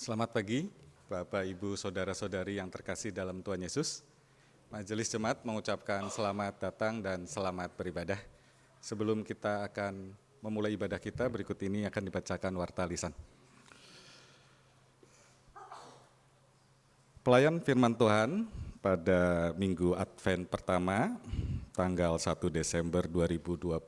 Selamat pagi, Bapak, Ibu, Saudara-saudari yang terkasih dalam Tuhan Yesus. Majelis Jemaat mengucapkan selamat datang dan selamat beribadah. Sebelum kita akan memulai ibadah kita, berikut ini akan dibacakan warta lisan. Pelayan firman Tuhan pada Minggu Advent pertama, tanggal 1 Desember 2024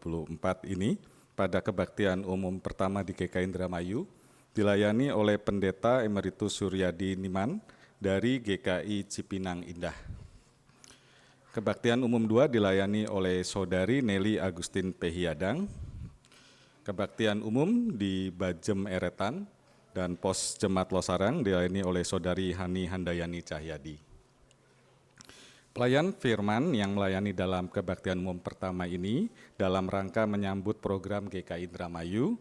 ini, pada kebaktian umum pertama di GKI Indramayu, dilayani oleh Pendeta Emeritus Suryadi Niman dari GKI Cipinang Indah. Kebaktian umum 2 dilayani oleh Saudari Nelly Agustin Pehiadang. Kebaktian umum di Bajem Eretan dan Pos Jemaat Losarang dilayani oleh Saudari Hani Handayani Cahyadi. Pelayan firman yang melayani dalam kebaktian umum pertama ini dalam rangka menyambut program GKI Indramayu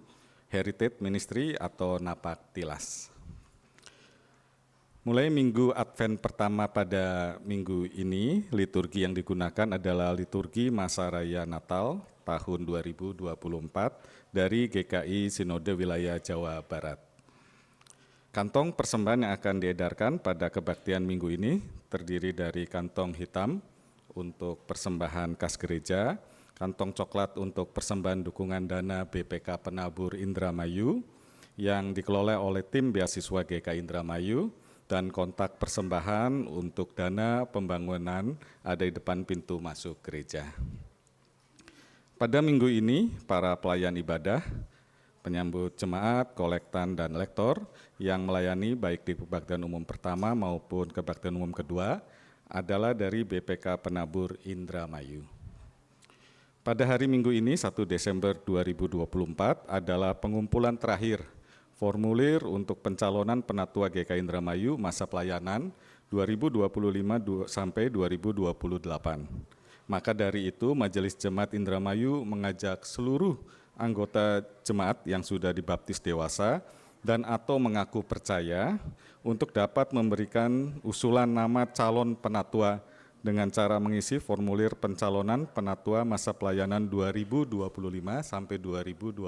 Heritage Ministry atau Napak Tilas. Mulai Minggu Advent pertama pada minggu ini, liturgi yang digunakan adalah liturgi Masa Raya Natal tahun 2024 dari GKI Sinode Wilayah Jawa Barat. Kantong persembahan yang akan diedarkan pada kebaktian minggu ini terdiri dari kantong hitam untuk persembahan kas gereja, kantong coklat untuk persembahan dukungan dana BPK Penabur Indramayu yang dikelola oleh tim beasiswa GKI Indramayu, dan kontak persembahan untuk dana pembangunan ada di depan pintu masuk gereja. Pada minggu ini, para pelayan ibadah, penyambut jemaat, kolektan, dan lektor yang melayani baik di kebaktian umum pertama maupun kebaktian umum kedua adalah dari BPK Penabur Indramayu. Pada hari Minggu ini, 1 Desember 2024, adalah pengumpulan terakhir formulir untuk pencalonan Penatua GKI Indramayu masa pelayanan 2025 sampai 2028. Maka dari itu, Majelis Jemaat Indramayu mengajak seluruh anggota jemaat yang sudah dibaptis dewasa dan atau mengaku percaya untuk dapat memberikan usulan nama calon penatua dengan cara mengisi formulir pencalonan penatua masa pelayanan 2025 sampai 2028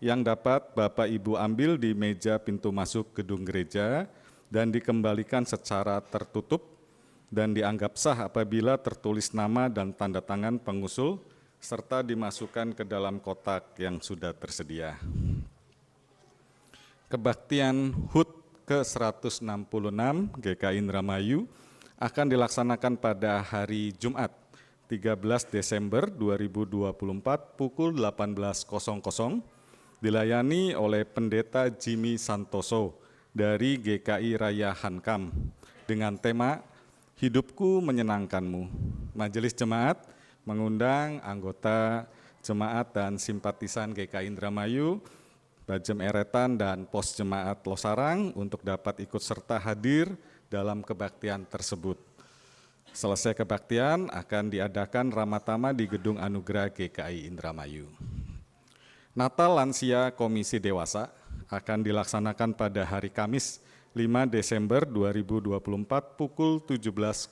yang dapat Bapak Ibu ambil di meja pintu masuk gedung gereja dan dikembalikan secara tertutup dan dianggap sah apabila tertulis nama dan tanda tangan pengusul serta dimasukkan ke dalam kotak yang sudah tersedia. Kebaktian HUT ke-166 GKI Indramayu akan dilaksanakan pada hari Jumat 13 Desember 2024 pukul 18.00 dilayani oleh Pendeta Jimmy Santoso dari GKI Raya Hankam dengan tema Hidupku Menyenangkanmu. Majelis Jemaat mengundang anggota jemaat dan simpatisan GKI Indramayu, Bajem Eretan, dan Pos Jemaat Losarang untuk dapat ikut serta hadir dalam kebaktian tersebut. Selesai kebaktian akan diadakan Ramatama di Gedung Anugerah GKI Indramayu. Natal Lansia Komisi Dewasa akan dilaksanakan pada hari Kamis 5 Desember 2024 pukul 17.00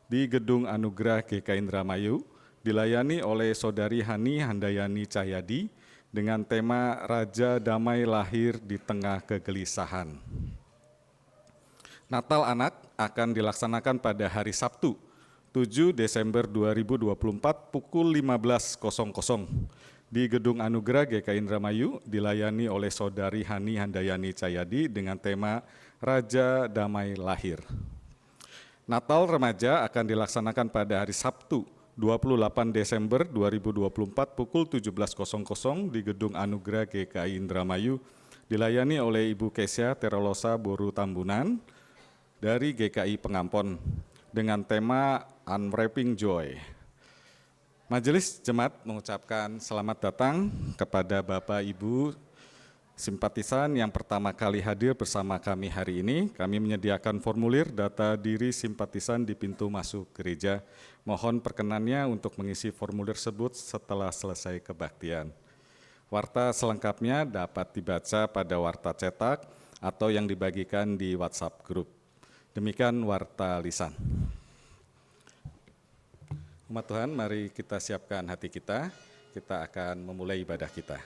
di Gedung Anugerah GKI Indramayu, dilayani oleh Saudari Hani Handayani Cahyadi dengan tema Raja Damai Lahir di Tengah Kegelisahan. Natal Anak akan dilaksanakan pada hari Sabtu 7 Desember 2024 pukul 15.00 di Gedung Anugerah GKI Indramayu, dilayani oleh Saudari Hani Handayani Cahyadi dengan tema Raja Damai Lahir. Natal Remaja akan dilaksanakan pada hari Sabtu 28 Desember 2024 pukul 17.00 di Gedung Anugerah GKI Indramayu, dilayani oleh Ibu Kesya Terolosa Boru Tambunan dari GKI Pengampon dengan tema Unwrapping Joy. Majelis Jemaat mengucapkan selamat datang kepada Bapak Ibu simpatisan yang pertama kali hadir bersama kami hari ini. Kami menyediakan formulir data diri simpatisan di pintu masuk gereja. Mohon perkenannya untuk mengisi formulir tersebut setelah selesai kebaktian. Warta selengkapnya dapat dibaca pada warta cetak atau yang dibagikan di WhatsApp Group. Demikian warta lisan. Umat Tuhan, mari kita siapkan hati kita akan memulai ibadah kita.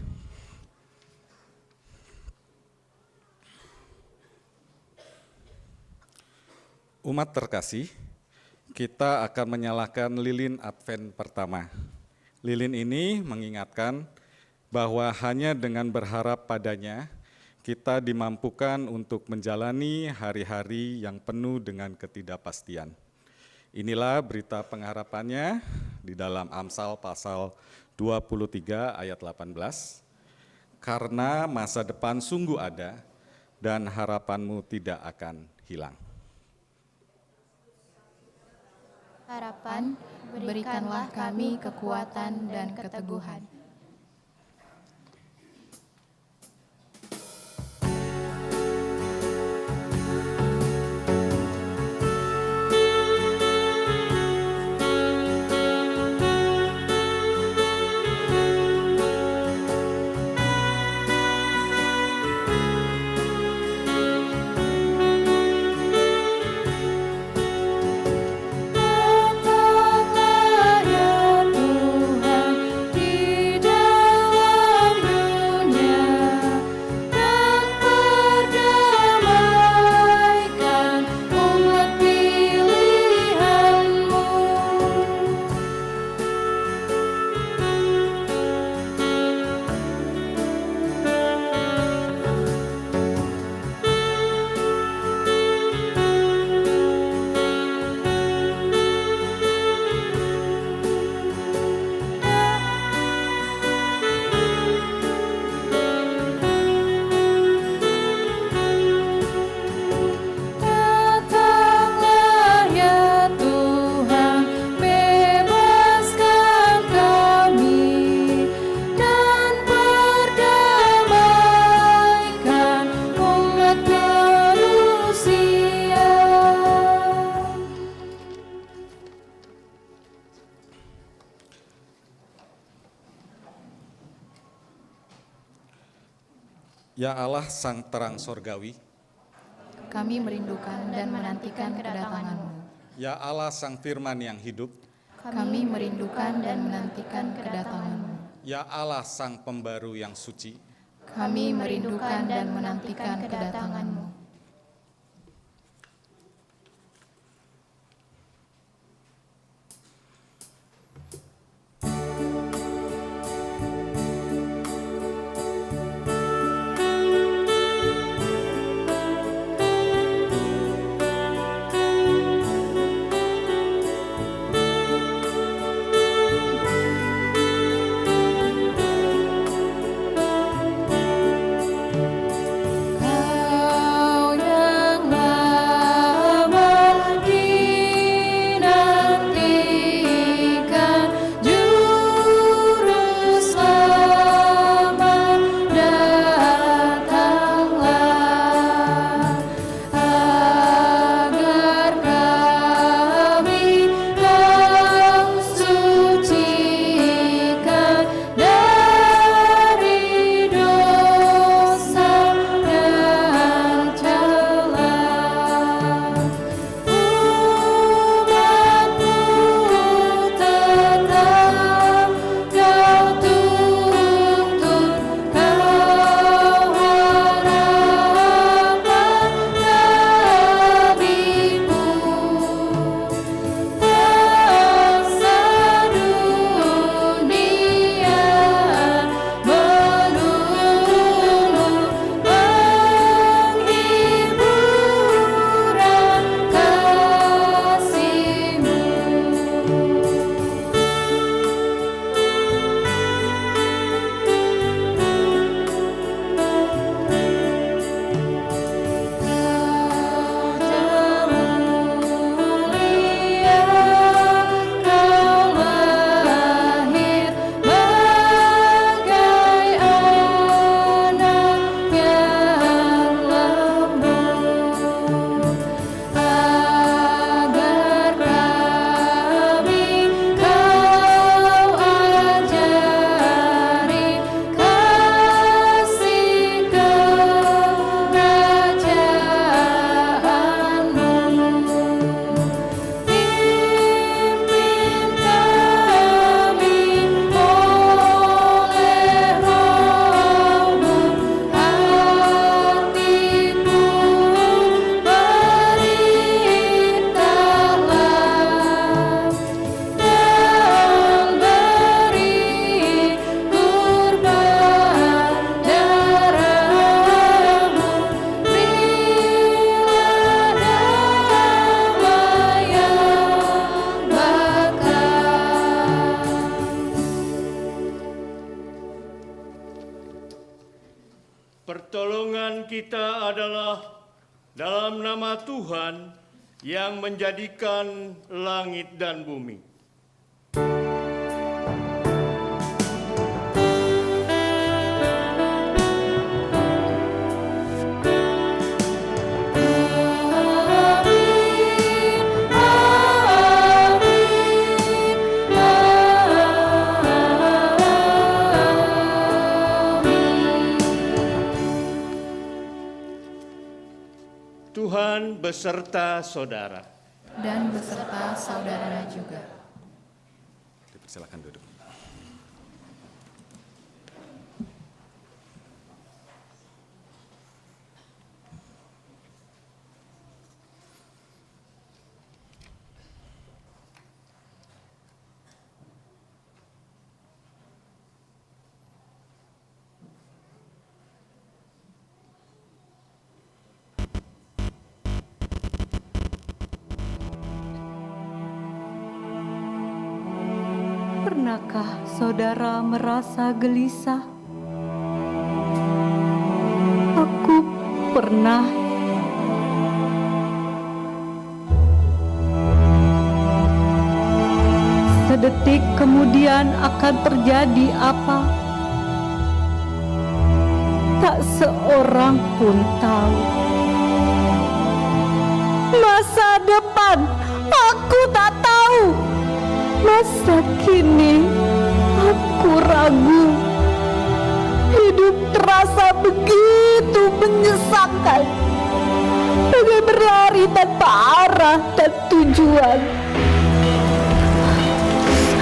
Umat terkasih, kita akan menyalakan lilin Advent pertama. Lilin ini mengingatkan bahwa hanya dengan berharap padanya, kita dimampukan untuk menjalani hari-hari yang penuh dengan ketidakpastian. Inilah berita pengharapannya di dalam Amsal pasal 23 ayat 18. Karena masa depan sungguh ada dan harapanmu tidak akan hilang. Harapan, berikanlah kami kekuatan dan keteguhan. Ya Allah Sang Terang Sorgawi, Kami merindukan dan menantikan kedatangan-Mu. Ya Allah Sang Firman yang hidup, Kami merindukan dan menantikan kedatangan-Mu. Ya Allah Sang Pembaru yang suci, Kami merindukan dan menantikan kedatangan-Mu. pertolongan kita adalah dalam nama Tuhan yang menjadikan langit dan bumi. Tuhan beserta saudara. Dan beserta saudara juga. Dipersilakan duduk. Pernahkah saudara merasa gelisah? Aku pernah. Sedetik kemudian akan terjadi apa? Tak seorang pun tahu. Masa depan aku tak tahu. Masa kini aku ragu. Hidup terasa begitu menyesakan, bagai berlari tanpa arah dan tujuan.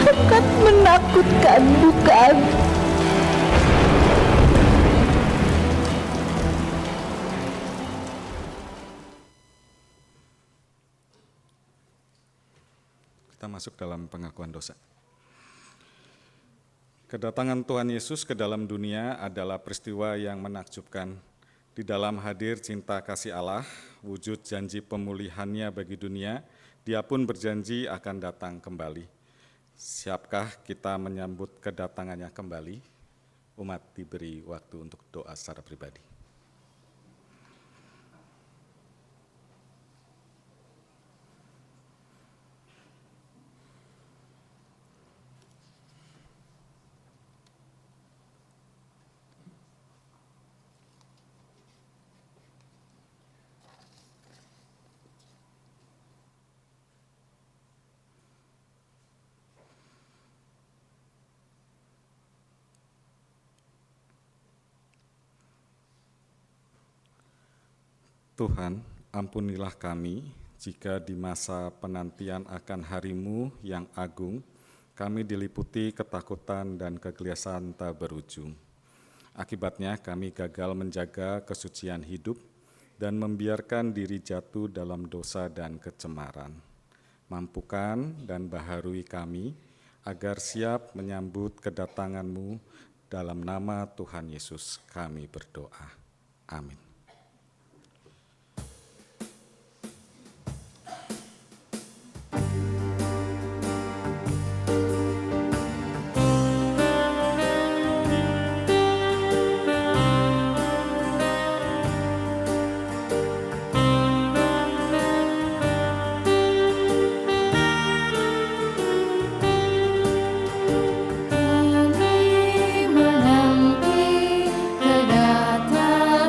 Sangat menakutkan, bukan? Kita masuk dalam pengakuan dosa. Kedatangan Tuhan Yesus ke dalam dunia adalah peristiwa yang menakjubkan. Di dalam hadir cinta kasih Allah, wujud janji pemulihannya bagi dunia, Dia pun berjanji akan datang kembali. Siapkah kita menyambut kedatangannya kembali? Umat diberi waktu untuk doa secara pribadi. Tuhan, ampunilah kami jika di masa penantian akan hari-Mu yang agung, kami diliputi ketakutan dan kegelisahan tak berujung. Akibatnya kami gagal menjaga kesucian hidup dan membiarkan diri jatuh dalam dosa dan kecemaran. Mampukan dan baharui kami agar siap menyambut kedatangan-Mu. Dalam nama Tuhan Yesus kami berdoa. Amin. Kami menanti kedatangan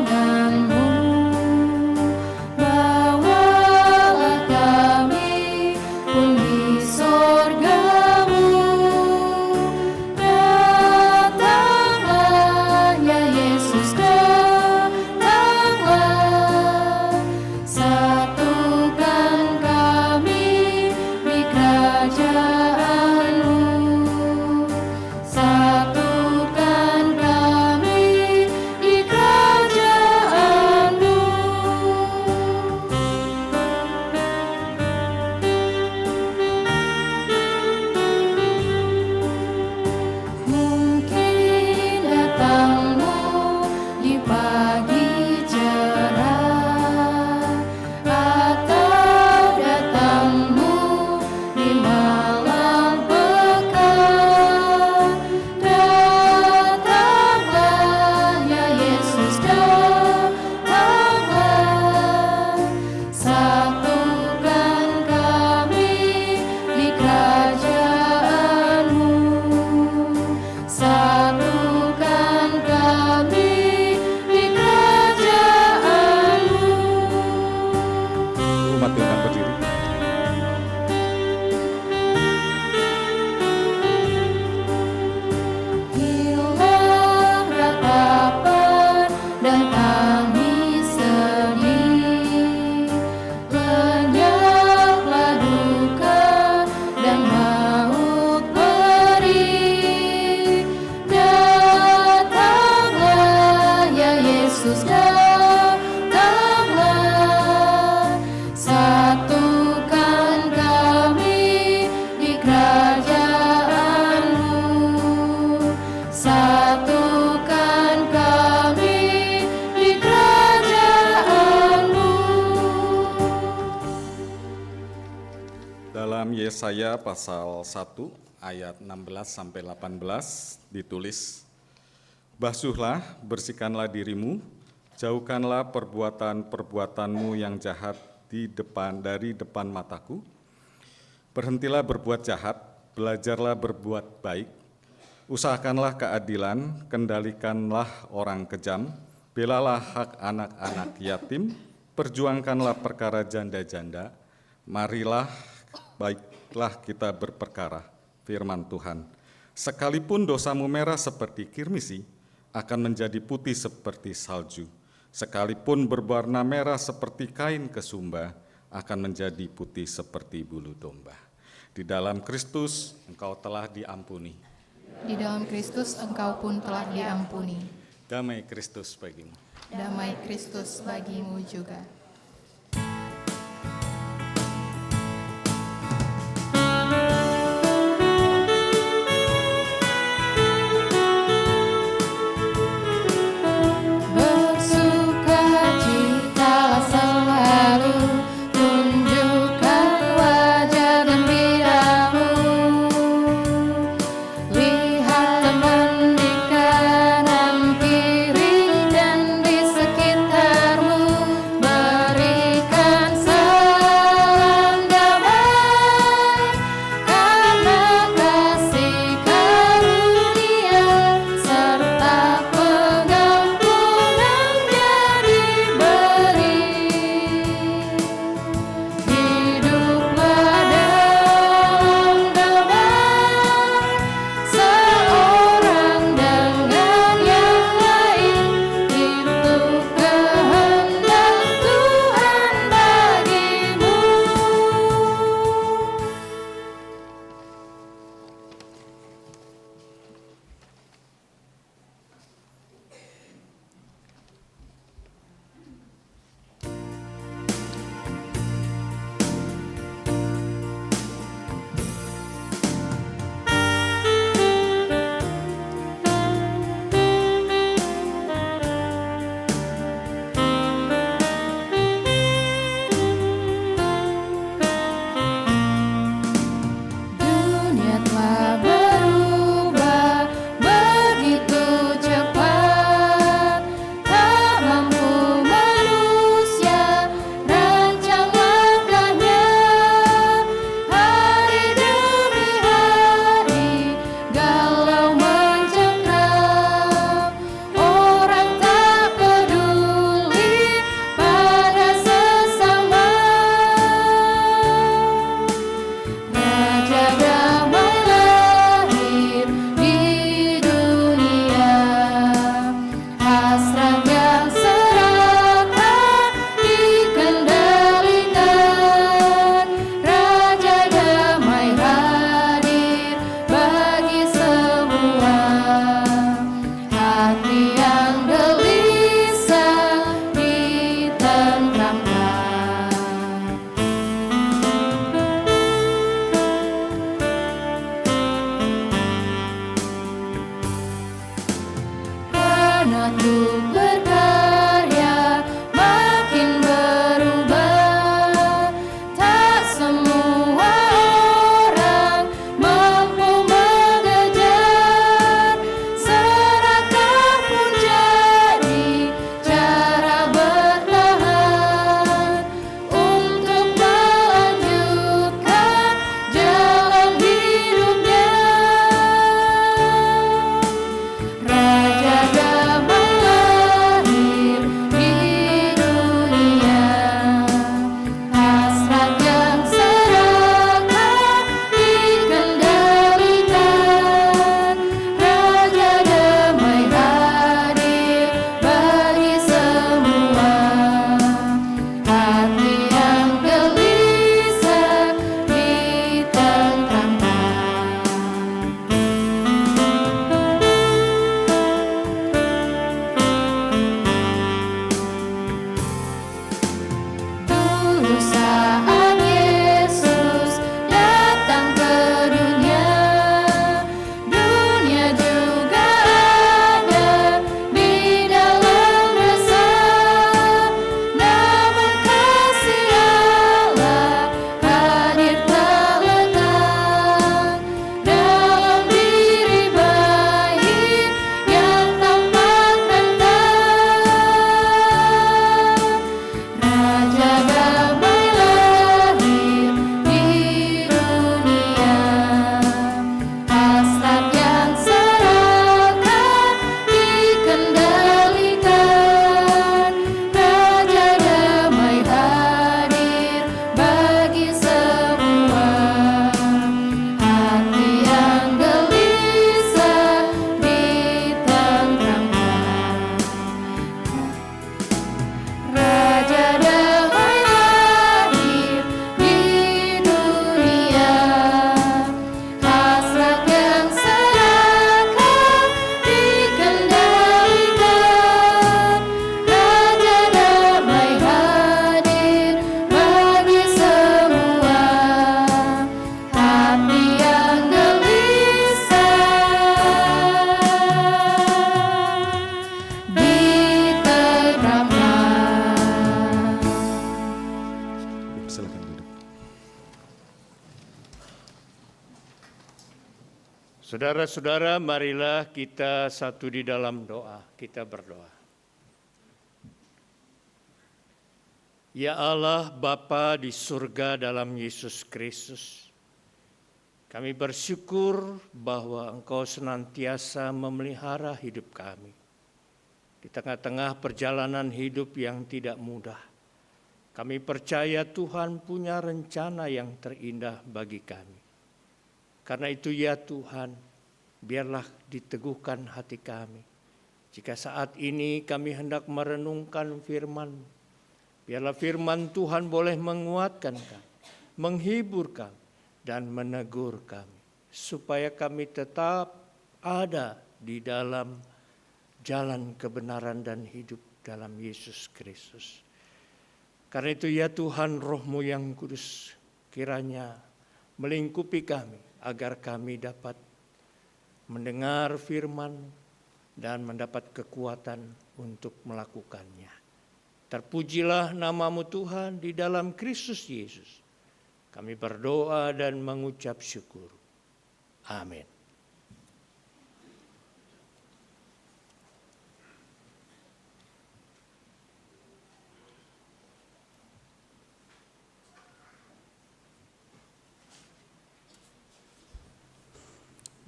Yesaya pasal 1 ayat 16 sampai 18 ditulis, "Basuhlah, bersihkanlah dirimu, jauhkanlah perbuatan-perbuatanmu yang jahat dari depan mataku. Berhentilah berbuat jahat, belajarlah berbuat baik, usahakanlah keadilan, kendalikanlah orang kejam, belalah hak anak-anak yatim, perjuangkanlah perkara janda-janda. Marilah, baiklah kita berperkara, firman Tuhan. Sekalipun dosamu merah seperti kirmisi, akan menjadi putih seperti salju. Sekalipun berwarna merah seperti kain kesumba, akan menjadi putih seperti bulu domba. Di dalam Kristus engkau telah diampuni. Di dalam Kristus engkau pun telah diampuni. Damai Kristus bagimu." Damai Kristus bagimu juga. Bersukacitalah selalu, tunjukkan wajah gembiramu. Lihat teman di kanan kiri dan di sekitarmu, berikan salam damai, karena kasih karunia serta pengampunan jadi beri. Hiduplah dalam damai, seorang dengan yang lain, itu kehendak Tuhan bagimu. Dunia telah berubah begitu cepat, tak mampu manusia rancang langkahnya. Hari demi hari galau mencekam, orang tak peduli pada sesama. Raja damai lahir di dunia, hasrat yang serakah dikendalikan. Raja damai hadir bagi semua hati yang gelisah ditentramkan. Karena Tuhan berkarya makin berubah, tak semua orang mampu mengejar. Serakah pun jadi cara bertahan untuk melanjutkan jalan hidupnya. Raja damai Saudara-saudara, marilah kita satu di dalam doa. Kita berdoa. Ya Allah, Bapa di surga dalam Yesus Kristus, kami bersyukur bahwa Engkau senantiasa memelihara hidup kami. Di tengah-tengah perjalanan hidup yang tidak mudah, kami percaya Tuhan punya rencana yang terindah bagi kami. Karena itu ya Tuhan, biarlah diteguhkan hati kami. Jika saat ini kami hendak merenungkan firman-Mu, biarlah firman Tuhan boleh menguatkan kami, menghibur kami, dan menegur kami. Supaya kami tetap ada di dalam jalan kebenaran dan hidup dalam Yesus Kristus. Karena itu ya Tuhan, Roh-Mu yang kudus kiranya melingkupi kami, agar kami dapat mendengar firman dan mendapat kekuatan untuk melakukannya. Terpujilah nama-Mu Tuhan di dalam Kristus Yesus. Kami berdoa dan mengucap syukur. Amin.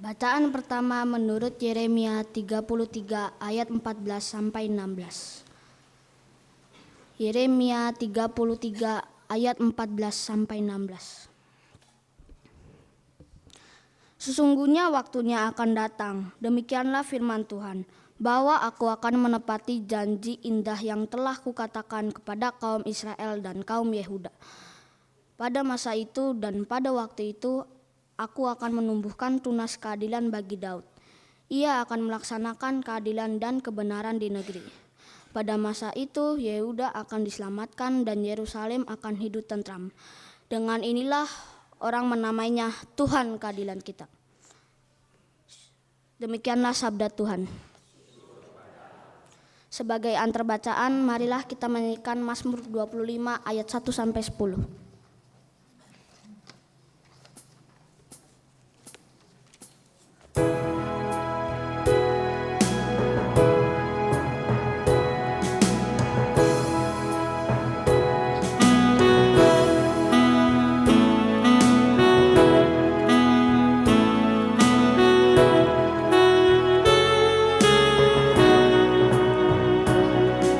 Bacaan pertama menurut Yeremia 33 ayat 14 sampai 16. Yeremia 33 ayat 14 sampai 16. Sesungguhnya waktunya akan datang, demikianlah firman Tuhan, bahwa aku akan menepati janji indah yang telah kukatakan kepada kaum Israel dan kaum Yehuda. Pada masa itu dan pada waktu itu, aku akan menumbuhkan tunas keadilan bagi Daud. Ia akan melaksanakan keadilan dan kebenaran di negeri. Pada masa itu, Yehuda akan diselamatkan dan Yerusalem akan hidup tentram. Dengan inilah orang menamainya Tuhan keadilan kita. Demikianlah sabda Tuhan. Sebagai antar bacaan, marilah kita menyanyikan Mazmur 25 ayat 1 sampai 10.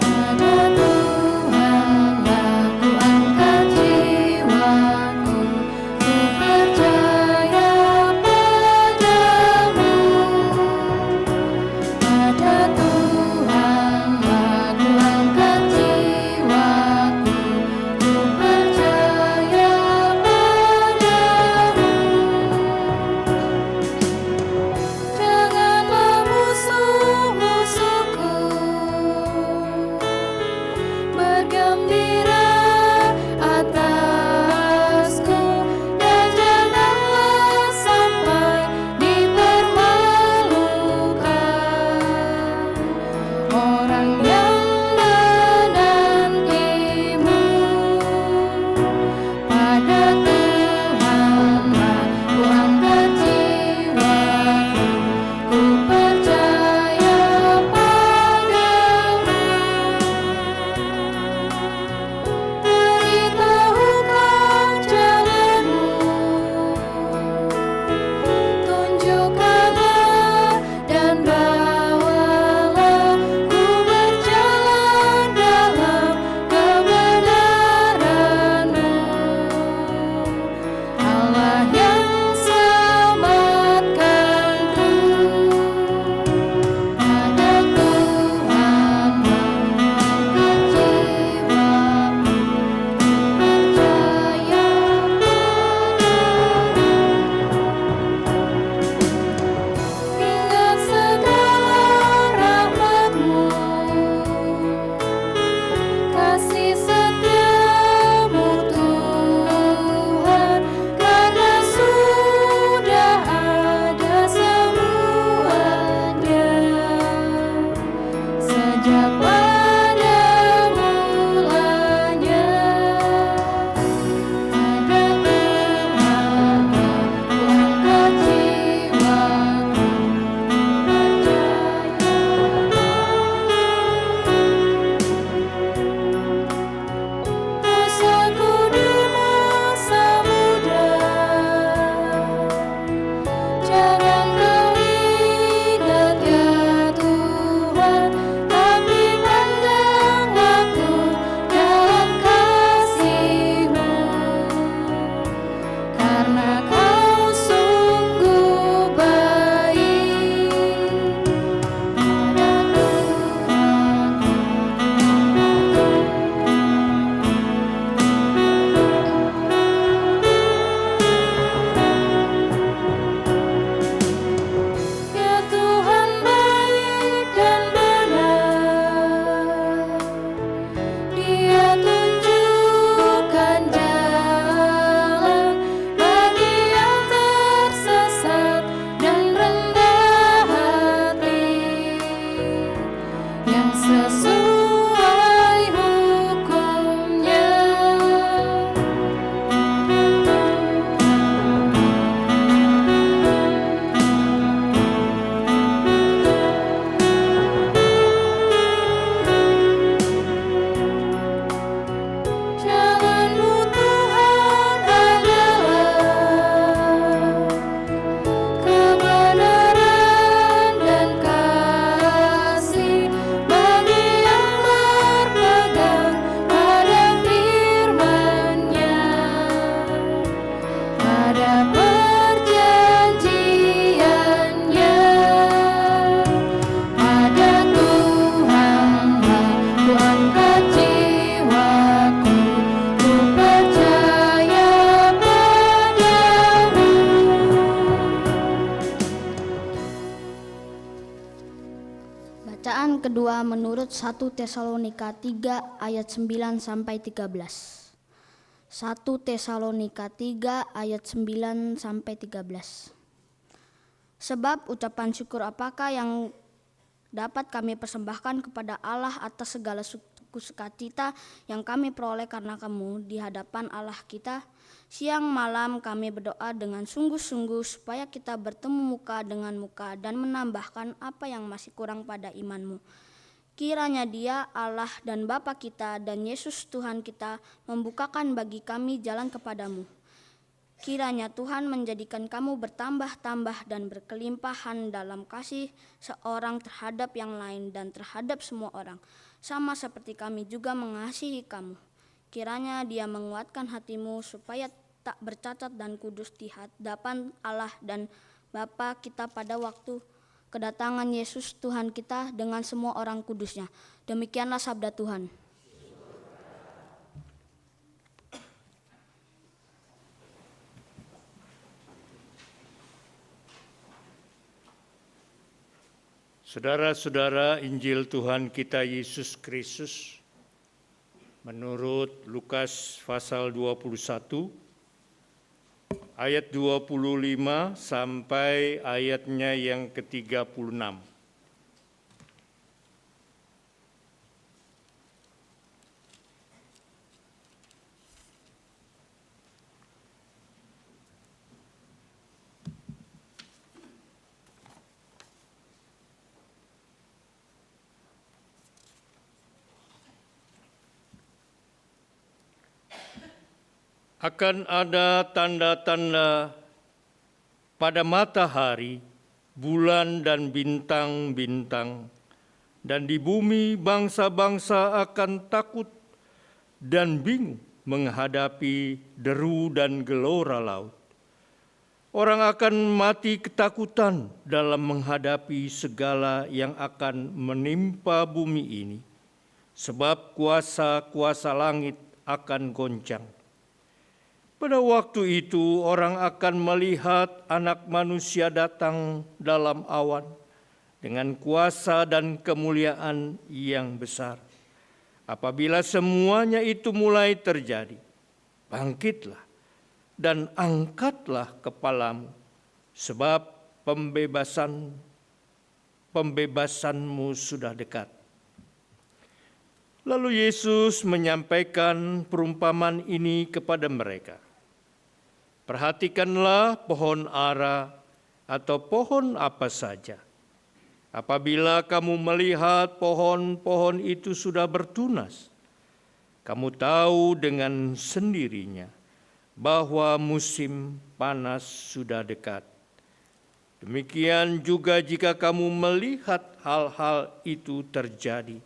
Pada Tuhanlah ku angkat jiwa. 1 Tesalonika 3 ayat 9 sampai 13. 1 Tesalonika 3 ayat 9 sampai 13. Sebab ucapan syukur apakah yang dapat kami persembahkan kepada Allah atas segala sukacita yang kami peroleh karena kamu di hadapan Allah kita. Siang malam kami berdoa dengan sungguh-sungguh supaya kita bertemu muka dengan muka dan menambahkan apa yang masih kurang pada imanmu. Kiranya Dia, Allah dan Bapa kita dan Yesus Tuhan kita membukakan bagi kami jalan kepadamu. Kiranya Tuhan menjadikan kamu bertambah-tambah dan berkelimpahan dalam kasih seorang terhadap yang lain dan terhadap semua orang, sama seperti kami juga mengasihi kamu. Kiranya Dia menguatkan hatimu supaya tak bercacat dan kudus di hadapan Allah dan Bapa kita pada waktu kedatangan Yesus Tuhan kita dengan semua orang kudusnya. Demikianlah sabda Tuhan. Saudara-saudara, Injil Tuhan kita Yesus Kristus menurut Lukas pasal 21 ayat 25 sampai ayatnya yang ke-36. Akan ada tanda-tanda pada matahari, bulan dan bintang-bintang, dan di bumi bangsa-bangsa akan takut dan bingung menghadapi deru dan gelora laut. Orang akan mati ketakutan dalam menghadapi segala yang akan menimpa bumi ini, sebab kuasa-kuasa langit akan goncang. Pada waktu itu orang akan melihat Anak Manusia datang dalam awan dengan kuasa dan kemuliaan yang besar. Apabila semuanya itu mulai terjadi, bangkitlah dan angkatlah kepalamu, sebab pembebasanmu sudah dekat. Lalu Yesus menyampaikan perumpamaan ini kepada mereka. Perhatikanlah pohon ara atau pohon apa saja. Apabila kamu melihat pohon-pohon itu sudah bertunas, kamu tahu dengan sendirinya bahwa musim panas sudah dekat. Demikian juga jika kamu melihat hal-hal itu terjadi,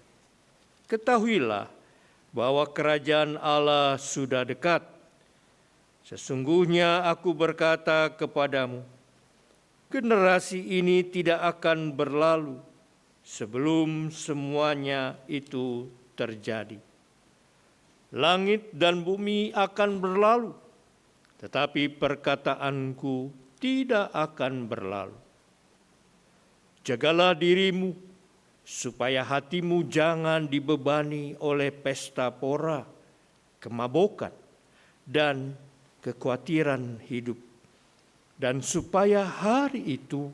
ketahuilah bahwa kerajaan Allah sudah dekat. Sesungguhnya aku berkata kepadamu, generasi ini tidak akan berlalu sebelum semuanya itu terjadi. Langit dan bumi akan berlalu, tetapi perkataanku tidak akan berlalu. Jagalah dirimu, supaya hatimu jangan dibebani oleh pesta pora, kemabukan, dan kekhawatiran hidup. Dan supaya hari itu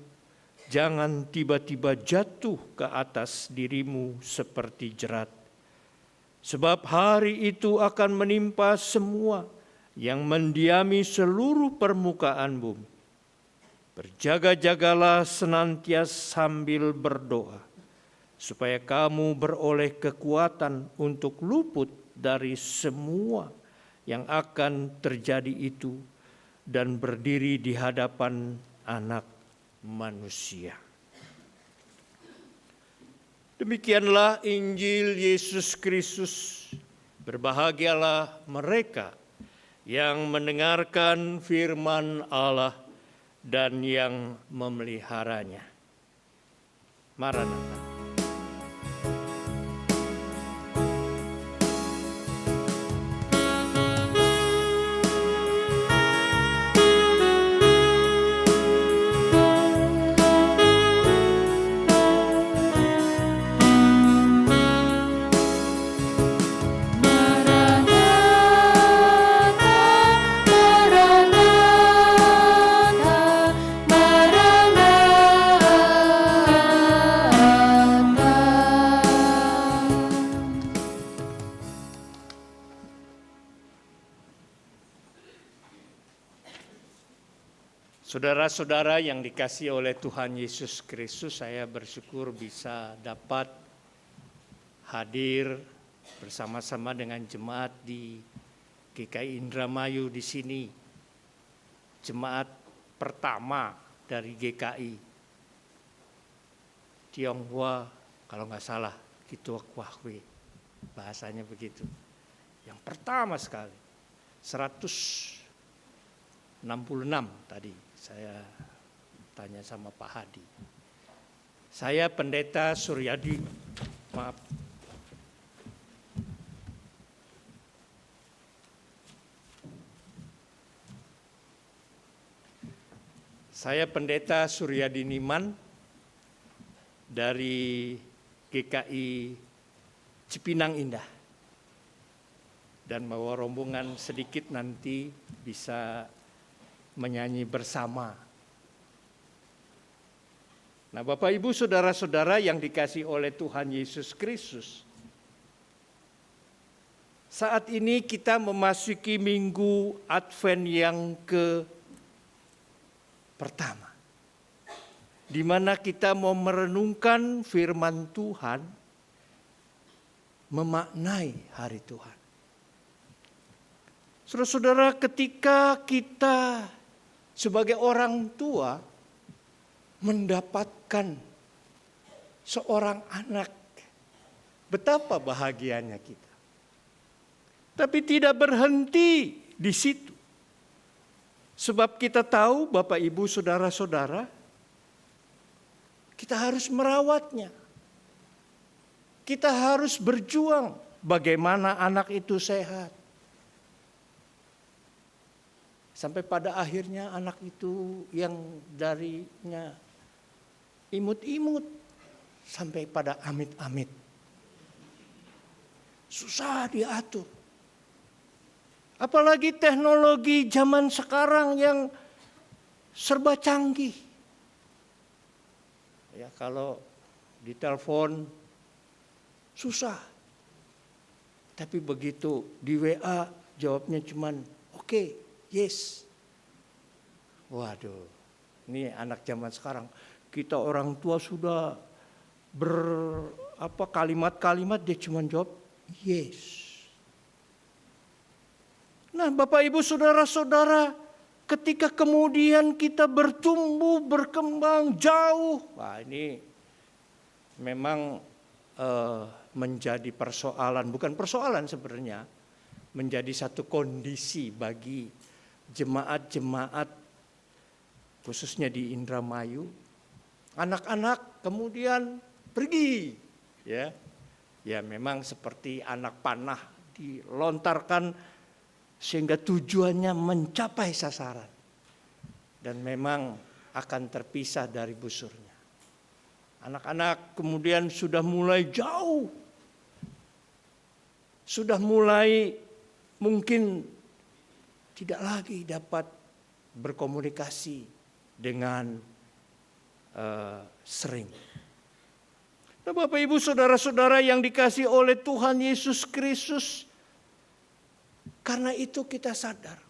jangan tiba-tiba jatuh ke atas dirimu seperti jerat. Sebab hari itu akan menimpa semua yang mendiami seluruh permukaan bumi. Berjaga-jagalah senantiasa sambil berdoa, supaya kamu beroleh kekuatan untuk luput dari semua yang akan terjadi itu dan berdiri di hadapan Anak Manusia. Demikianlah Injil Yesus Kristus. Berbahagialah mereka yang mendengarkan firman Allah dan yang memeliharanya. Maranatha. Saudara-saudara yang dikasihi oleh Tuhan Yesus Kristus, saya bersyukur bisa dapat hadir bersama-sama dengan jemaat di GKI Indramayu di sini. Jemaat pertama dari GKI. Tionghoa kalau nggak salah, Kitua Kwahwe. Bahasanya begitu. Yang pertama sekali. 166 tadi saya tanya sama Pak Hadi. Saya Pendeta Suryadi, maaf. Saya Pendeta Suryadi Niman dari GKI Cipinang Indah. Dan bawa rombongan sedikit nanti bisa menyanyi bersama. Nah, Bapak Ibu Saudara-saudara yang dikasihi oleh Tuhan Yesus Kristus. Saat ini kita memasuki minggu Advent yang pertama, di mana kita mau merenungkan firman Tuhan, memaknai hari Tuhan. Saudara-saudara, ketika kita sebagai orang tua mendapatkan seorang anak, betapa bahagianya kita. Tapi tidak berhenti di situ. Sebab kita tahu Bapak Ibu Saudara-saudara, kita harus merawatnya. Kita harus berjuang bagaimana anak itu sehat. Sampai pada akhirnya anak itu yang darinya imut-imut sampai pada amit-amit. Susah diatur. Apalagi teknologi zaman sekarang yang serba canggih. Ya, kalau ditelepon susah. Tapi begitu di WA jawabnya cuman oke, yes. Waduh, ini anak zaman sekarang. Kita orang tua sudah kalimat-kalimat dia cuman jawab yes. Nah, Bapak Ibu Saudara-saudara, ketika kemudian kita bertumbuh, berkembang jauh, wah ini memang menjadi persoalan, bukan persoalan sebenarnya, menjadi satu kondisi bagi jemaat-jemaat khususnya di Indramayu. Anak-anak kemudian pergi, ya memang seperti anak panah dilontarkan sehingga tujuannya mencapai sasaran dan memang akan terpisah dari busurnya. Anak-anak kemudian sudah mulai jauh, sudah mulai mungkin tidak lagi dapat berkomunikasi dengan sering. Nah, Bapak Ibu Saudara-saudara yang dikasihi oleh Tuhan Yesus Kristus, karena itu kita sadar,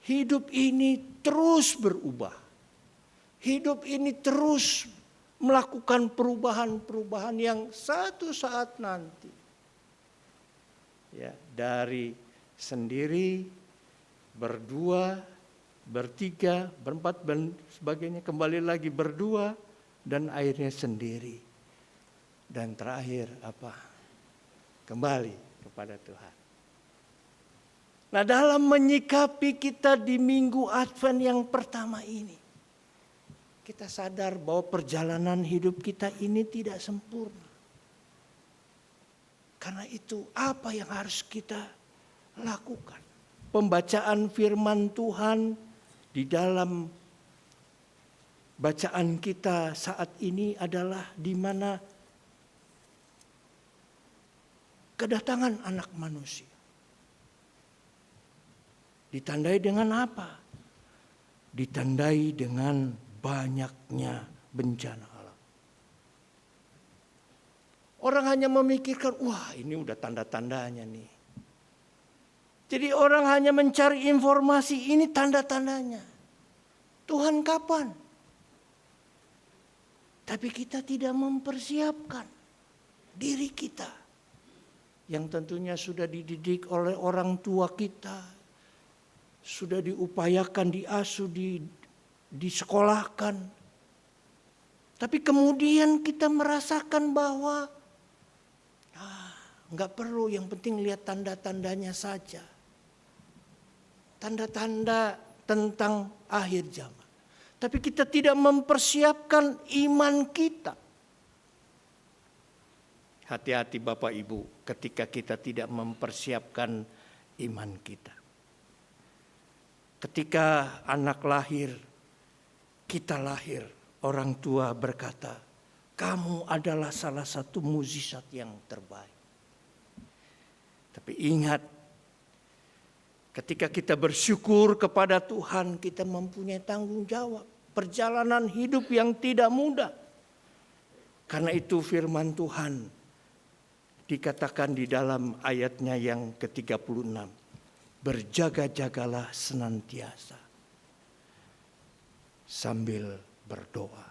hidup ini terus berubah. Hidup ini terus melakukan perubahan-perubahan yang satu saat nanti, ya, dari sendiri, berdua, bertiga, berempat, dan sebagainya, kembali lagi berdua, dan akhirnya sendiri. Dan terakhir apa? Kembali kepada Tuhan. Nah, dalam menyikapi kita di minggu Advent yang pertama ini, kita sadar bahwa perjalanan hidup kita ini tidak sempurna. Karena itu apa yang harus kita lakukan? Pembacaan firman Tuhan di dalam bacaan kita saat ini adalah di mana kedatangan anak manusia. Ditandai dengan apa? Ditandai dengan banyaknya bencana alam. Orang hanya memikirkan, wah ini udah tanda-tandanya nih. Jadi orang hanya mencari informasi, ini tanda-tandanya. Tuhan kapan? Tapi kita tidak mempersiapkan diri kita. Yang tentunya sudah dididik oleh orang tua kita. Sudah diupayakan, diasuh, disekolahkan. Tapi kemudian kita merasakan bahwa nggak perlu, yang penting lihat tanda-tandanya saja. Tanda-tanda tentang akhir zaman. Tapi kita tidak mempersiapkan iman kita. Hati-hati Bapak Ibu ketika kita tidak mempersiapkan iman kita. Ketika anak lahir, kita lahir, orang tua berkata, kamu adalah salah satu mukjizat yang terbaik. Tapi ingat, ketika kita bersyukur kepada Tuhan, kita mempunyai tanggung jawab. Perjalanan hidup yang tidak mudah. Karena itu firman Tuhan dikatakan di dalam ayatnya yang ke-36. Berjaga-jagalah senantiasa sambil berdoa.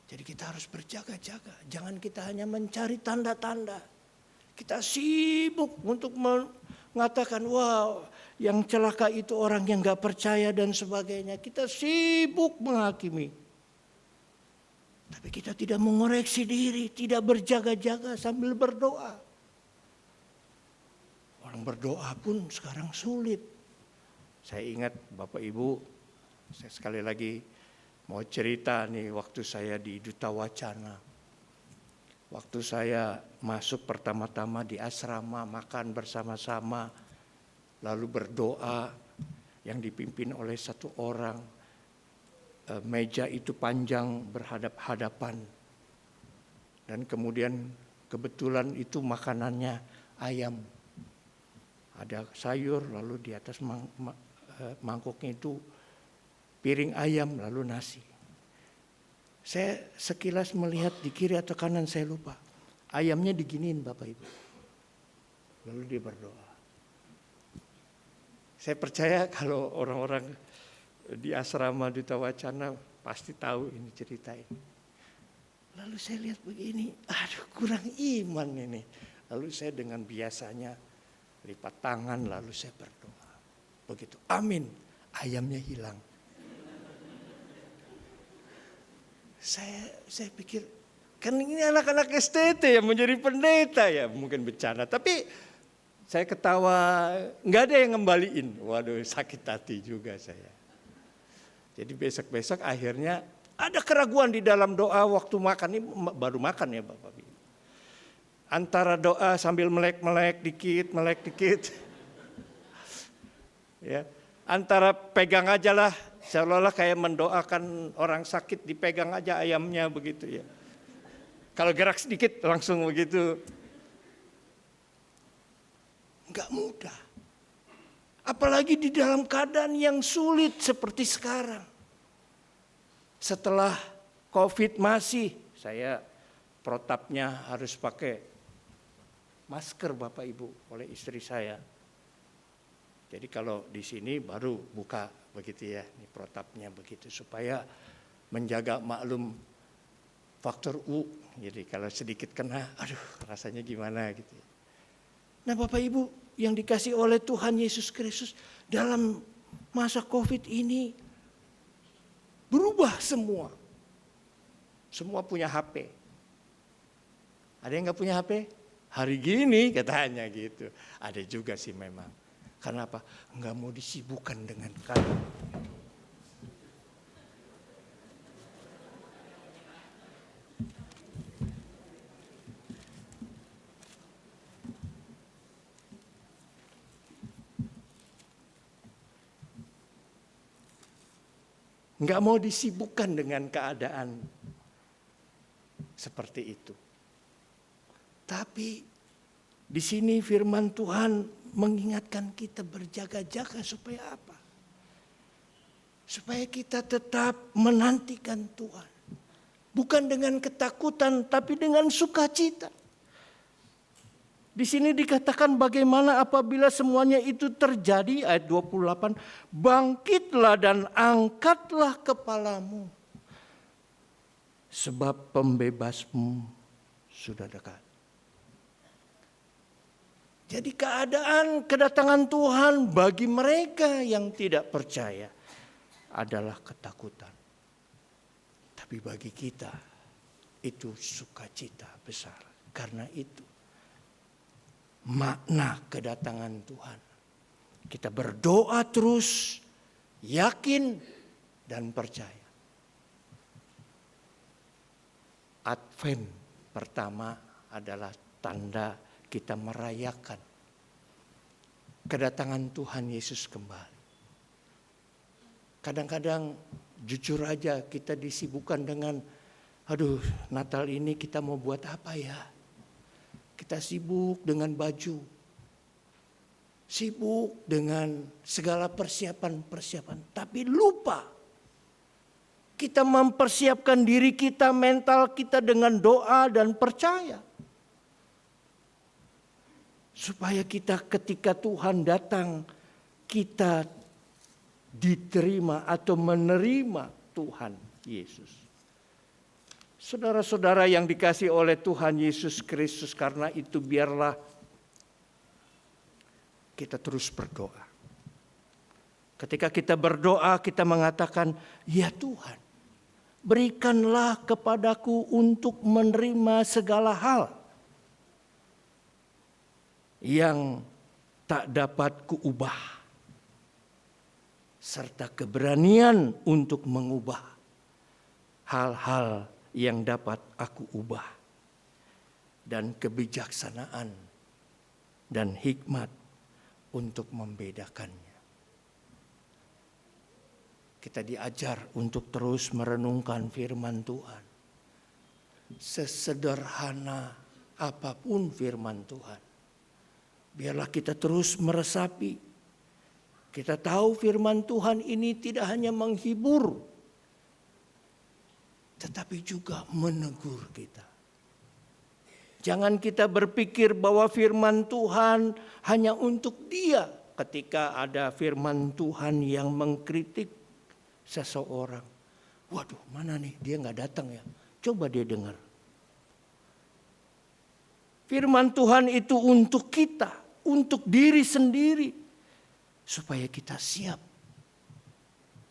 Jadi kita harus berjaga-jaga. Jangan kita hanya mencari tanda-tanda. Kita sibuk untuk mengatakan, wah yang celaka itu orang yang gak percaya dan sebagainya. Kita sibuk menghakimi. Tapi kita tidak mengoreksi diri, tidak berjaga-jaga sambil berdoa. Orang berdoa pun sekarang sulit. Saya ingat Bapak Ibu, saya sekali lagi mau cerita nih waktu saya di Duta Wacana. Waktu saya masuk pertama-tama di asrama, makan bersama-sama, lalu berdoa yang dipimpin oleh satu orang. Meja itu panjang berhadap-hadapan. Dan kemudian kebetulan itu makanannya ayam. Ada sayur, lalu di atas mangkoknya itu piring ayam, lalu nasi. Saya sekilas melihat di kiri atau kanan, saya lupa. Ayamnya diginiin Bapak Ibu. Lalu dia berdoa. Saya percaya kalau orang-orang di asrama Duta Wacana pasti tahu ini cerita ini. Lalu saya lihat begini, aduh kurang iman ini. Lalu saya dengan biasanya lipat tangan lalu saya berdoa. Begitu, amin, ayamnya hilang. Saya pikir, kan ini anak-anak STT yang menjadi pendeta ya, mungkin bercanda. Tapi saya ketawa, nggak ada yang ngembaliin. Waduh, sakit hati juga saya. Jadi besok-besok akhirnya ada keraguan di dalam doa waktu makan. Ini baru makan ya Bapak Ibu. Antara doa sambil melek dikit. Ya, antara pegang aja lah, seolah-olah kayak mendoakan orang sakit, dipegang aja ayamnya begitu ya. Kalau gerak sedikit langsung begitu. Enggak mudah. Apalagi di dalam keadaan yang sulit seperti sekarang. Setelah COVID masih, saya protapnya harus pakai masker Bapak Ibu oleh istri saya. Jadi kalau di sini baru buka begitu ya, ini protapnya begitu supaya menjaga maklum faktor U. Jadi kalau sedikit kena, aduh rasanya gimana gitu. Nah Bapak Ibu yang dikasih oleh Tuhan Yesus Kristus dalam masa COVID ini berubah semua. Semua punya HP. Ada yang gak punya HP? Hari gini katanya gitu. Ada juga sih memang. Karena apa? Gak mau disibukkan dengan keadaan. Nggak mau disibukkan dengan keadaan seperti itu. Tapi di sini firman Tuhan mengingatkan kita berjaga-jaga supaya apa? Supaya kita tetap menantikan Tuhan. Bukan dengan ketakutan tapi dengan sukacita. Di sini dikatakan bagaimana apabila semuanya itu terjadi, ayat 28, bangkitlah dan angkatlah kepalamu, sebab pembebasmu sudah dekat. Jadi kedatangan Tuhan bagi mereka yang tidak percaya adalah ketakutan. Tapi bagi kita itu sukacita besar. Karena itu makna kedatangan Tuhan. Kita berdoa terus, yakin dan percaya. Advent pertama adalah tanda kita merayakan kedatangan Tuhan Yesus kembali. Kadang-kadang jujur aja kita disibukkan dengan, aduh Natal ini kita mau buat apa ya? Kita sibuk dengan baju, sibuk dengan segala persiapan-persiapan, tapi lupa kita mempersiapkan diri kita, mental kita dengan doa dan percaya. Supaya kita ketika Tuhan datang, kita diterima atau menerima Tuhan Yesus. Saudara-saudara yang dikasihi oleh Tuhan Yesus Kristus, karena itu biarlah kita terus berdoa. Ketika kita berdoa, kita mengatakan, ya Tuhan, berikanlah kepadaku untuk menerima segala hal yang tak dapat kuubah, serta keberanian untuk mengubah hal-hal yang dapat aku ubah, dan kebijaksanaan dan hikmat untuk membedakannya. Kita diajar untuk terus merenungkan firman Tuhan. Sesederhana apapun firman Tuhan, biarlah kita terus meresapi. Kita tahu firman Tuhan ini tidak hanya menghibur, tetapi juga menegur kita. Jangan kita berpikir bahwa firman Tuhan hanya untuk dia. Ketika ada firman Tuhan yang mengkritik seseorang, waduh mana nih dia gak datang ya, coba dia dengar. Firman Tuhan itu untuk kita, untuk diri sendiri, supaya kita siap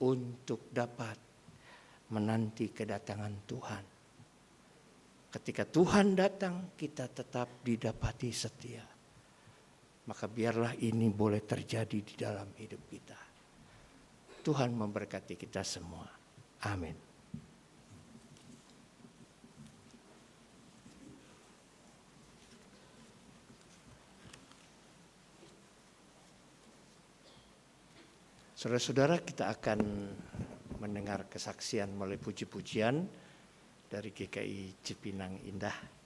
untuk dapat menanti kedatangan Tuhan. Ketika Tuhan datang, kita tetap didapati setia. Maka biarlah ini boleh terjadi di dalam hidup kita. Tuhan memberkati kita semua. Amin. Saudara-saudara, kita akan mendengar kesaksian melalui puji-pujian dari GKI Cipinang Indah.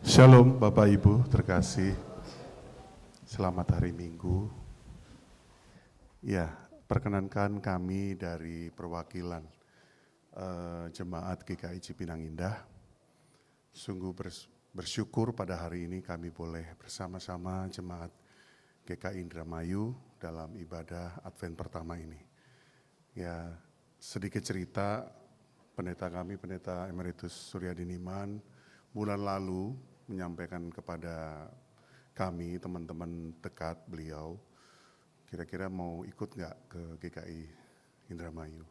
Shalom Bapak Ibu terkasih, selamat hari Minggu. Ya, perkenankan kami dari perwakilan Jemaat GKI Cipinang Indah. Sungguh bersyukur pada hari ini kami boleh bersama-sama Jemaat GKI Indramayu dalam ibadah Advent pertama ini. Ya, sedikit cerita, pendeta kami, Pendeta Emeritus Suryadi Niman, bulan lalu menyampaikan kepada kami, teman-teman dekat beliau, kira-kira mau ikut nggak ke GKI Indramayu.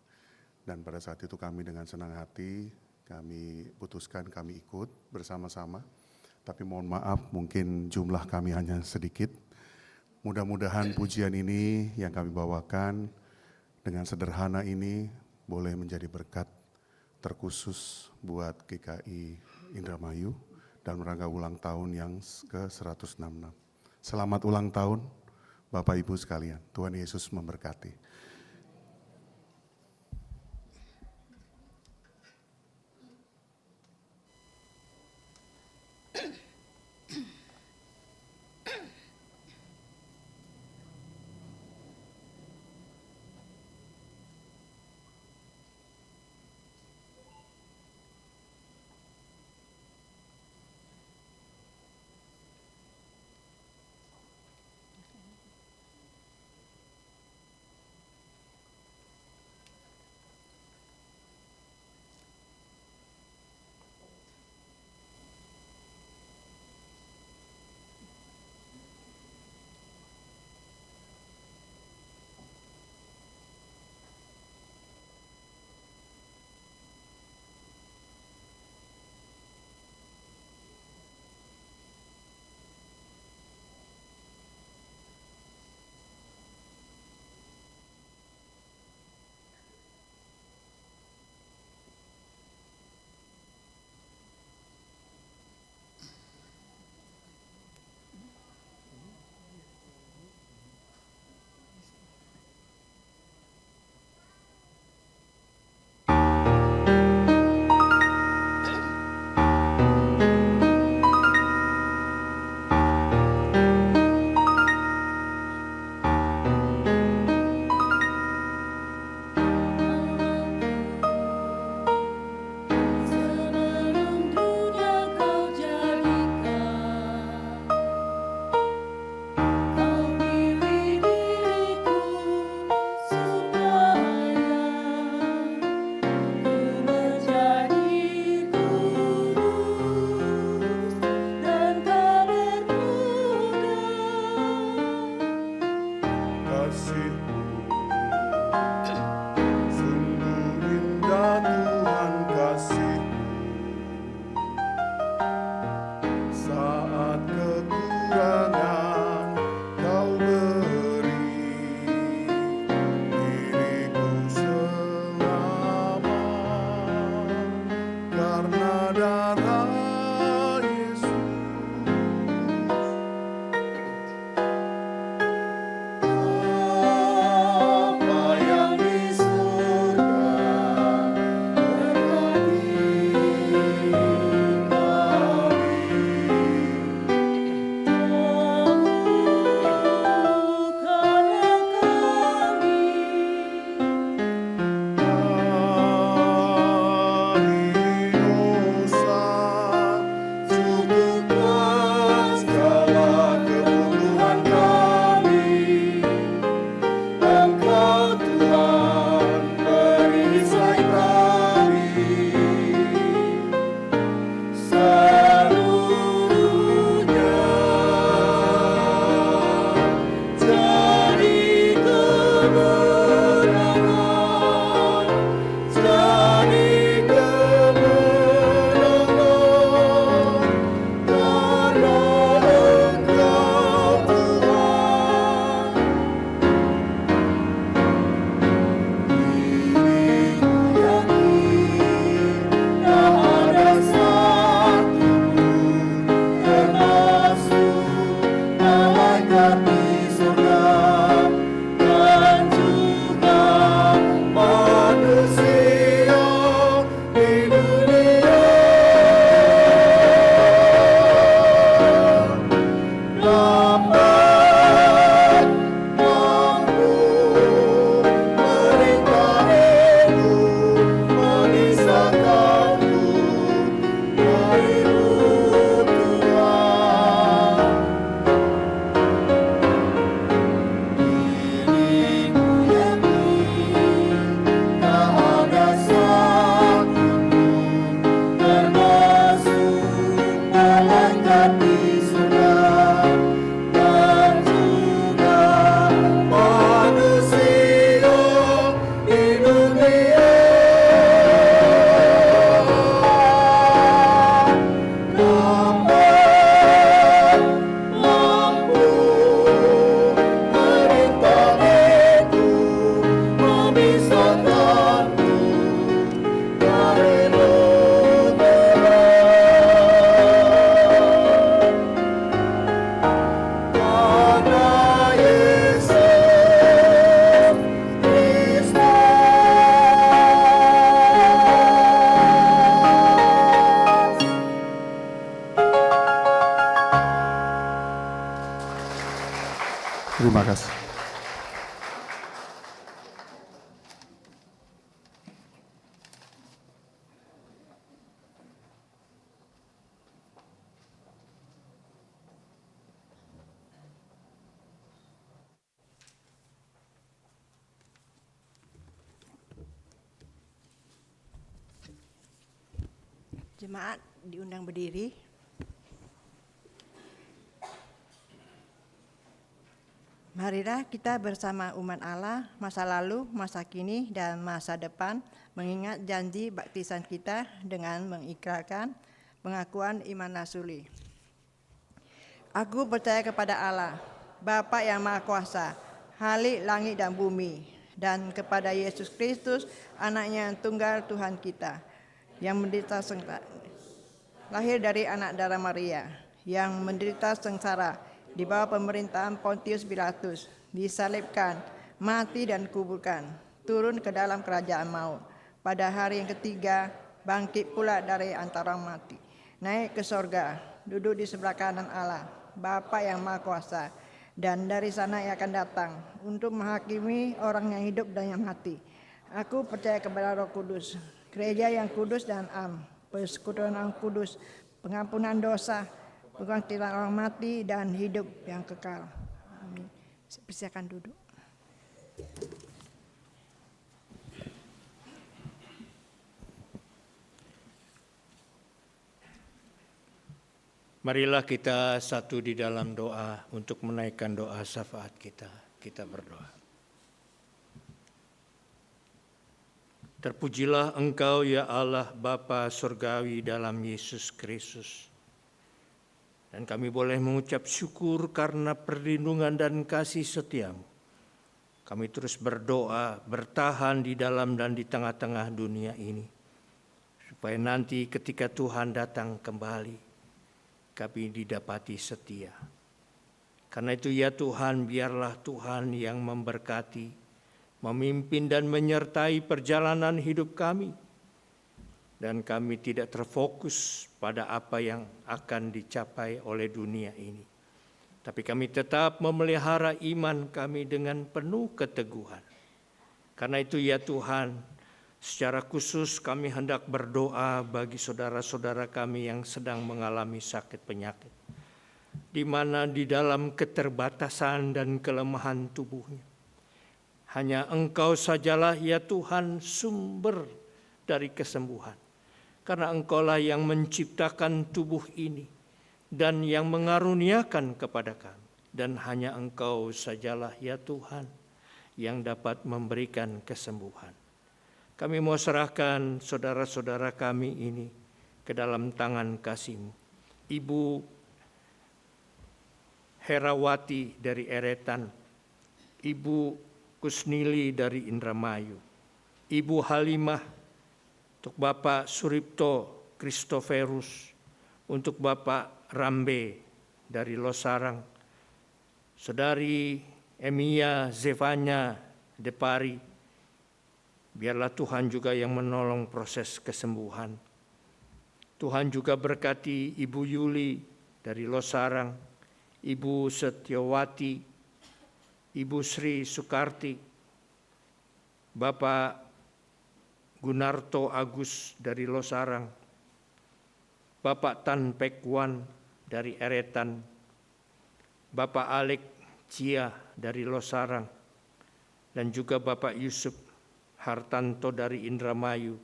Dan pada saat itu kami dengan senang hati, kami putuskan kami ikut bersama-sama. Tapi mohon maaf, mungkin jumlah kami hanya sedikit. Mudah-mudahan pujian ini yang kami bawakan dengan sederhana ini boleh menjadi berkat terkhusus buat GKI Indramayu dan rangka ulang tahun yang ke-166. Selamat ulang tahun Bapak Ibu sekalian. Tuhan Yesus memberkati. Terima kasih. Jemaat diundang berdiri. Marilah kita bersama umat Allah, masa lalu, masa kini, dan masa depan, mengingat janji baptisan kita dengan mengikrarkan pengakuan iman rasuli. Aku percaya kepada Allah, Bapa yang Maha Kuasa, Khalik langit dan bumi, dan kepada Yesus Kristus, Anaknya yang tunggal Tuhan kita, yang menderita sengsara, lahir dari anak darah Maria, yang menderita sengsara di bawah pemerintahan Pontius Pilatus, disalibkan, mati dan kuburkan, turun ke dalam kerajaan maut. Pada hari yang ketiga, bangkit pula dari antara mati, naik ke sorga, duduk di sebelah kanan Allah, Bapa yang Maha Kuasa, dan dari sana ia akan datang untuk menghakimi orang yang hidup dan yang mati. Aku percaya kepada Roh Kudus, gereja yang kudus dan am, persekutuan orang kudus, pengampunan dosa, pembangkitan orang mati, dan hidup yang kekal. Amin. Silakan duduk. Marilah kita satu di dalam doa untuk menaikkan doa syafaat kita. Kita berdoa. Terpujilah Engkau ya Allah Bapa Surgawi dalam Yesus Kristus. Dan kami boleh mengucap syukur karena perlindungan dan kasih setiamu. Kami terus berdoa, bertahan di dalam dan di tengah-tengah dunia ini. Supaya nanti ketika Tuhan datang kembali, kami didapati setia. Karena itu ya Tuhan, biarlah Tuhan yang memberkati, memimpin dan menyertai perjalanan hidup kami. Dan kami tidak terfokus pada apa yang akan dicapai oleh dunia ini. Tapi kami tetap memelihara iman kami dengan penuh keteguhan. Karena itu ya Tuhan, secara khusus kami hendak berdoa bagi saudara-saudara kami yang sedang mengalami sakit penyakit. Di mana di dalam keterbatasan dan kelemahan tubuhnya, hanya Engkau sajalah ya Tuhan sumber dari kesembuhan. Karena Engkaulah yang menciptakan tubuh ini dan yang mengaruniakan kepada kami. Dan hanya Engkau sajalah ya Tuhan yang dapat memberikan kesembuhan. Kami mau serahkan saudara-saudara kami ini ke dalam tangan kasih-Mu. Ibu Herawati dari Eretan, Ibu Kusnili dari Indramayu, Ibu Halimah, untuk Bapak Suripto Kristoferus, untuk Bapak Rambe dari Losarang, Saudari Emia Zevanya Depari, biarlah Tuhan juga yang menolong proses kesembuhan. Tuhan juga berkati Ibu Yuli dari Losarang, Ibu Setiawati, Ibu Sri Sukarti, Bapak Gunarto Agus dari Losarang, Bapak Tan Pekwan dari Eretan, Bapak Alek Cia dari Losarang, dan juga Bapak Yusuf Hartanto dari Indramayu,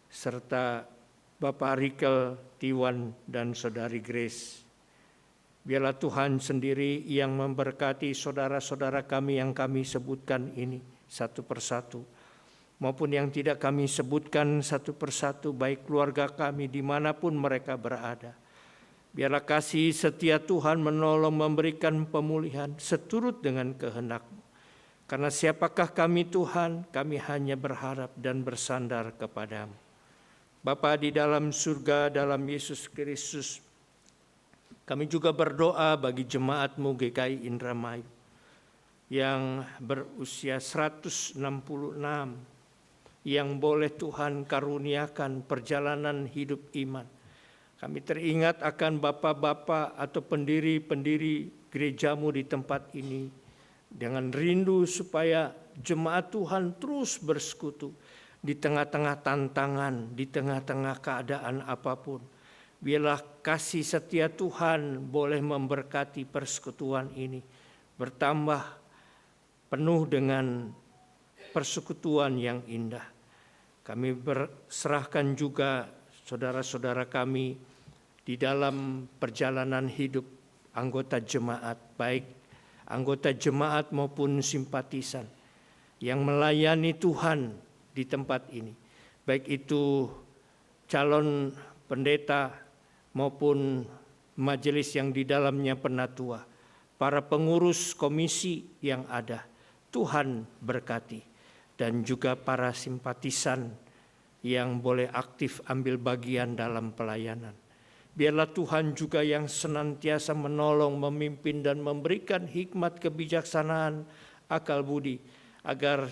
serta Bapak Rikel Tiwan dan Saudari Grace. Biarlah Tuhan sendiri yang memberkati saudara-saudara kami yang kami sebutkan ini satu persatu, maupun yang tidak kami sebutkan satu persatu, baik keluarga kami dimanapun mereka berada. Biarlah kasih setia Tuhan menolong memberikan pemulihan seturut dengan kehendak-Mu. Karena siapakah kami Tuhan, kami hanya berharap dan bersandar kepada-Mu. Bapa di dalam surga, dalam Yesus Kristus, kami juga berdoa bagi jemaat-Mu GKI Indramayu yang berusia 166, yang boleh Tuhan karuniakan perjalanan hidup iman. Kami teringat akan bapak-bapak atau pendiri-pendiri gereja-Mu di tempat ini, dengan rindu supaya jemaat Tuhan terus bersekutu di tengah-tengah tantangan, di tengah-tengah keadaan apapun. Biarlah kasih setia Tuhan boleh memberkati persekutuan ini, bertambah penuh dengan persekutuan yang indah. Kami berserahkan juga saudara-saudara kami di dalam perjalanan hidup anggota jemaat, baik anggota jemaat maupun simpatisan yang melayani Tuhan di tempat ini, baik itu calon pendeta maupun majelis yang di dalamnya penatua, para pengurus komisi yang ada, Tuhan berkati, dan juga para simpatisan yang boleh aktif ambil bagian dalam pelayanan. Biarlah Tuhan juga yang senantiasa menolong, memimpin dan memberikan hikmat kebijaksanaan, akal budi, agar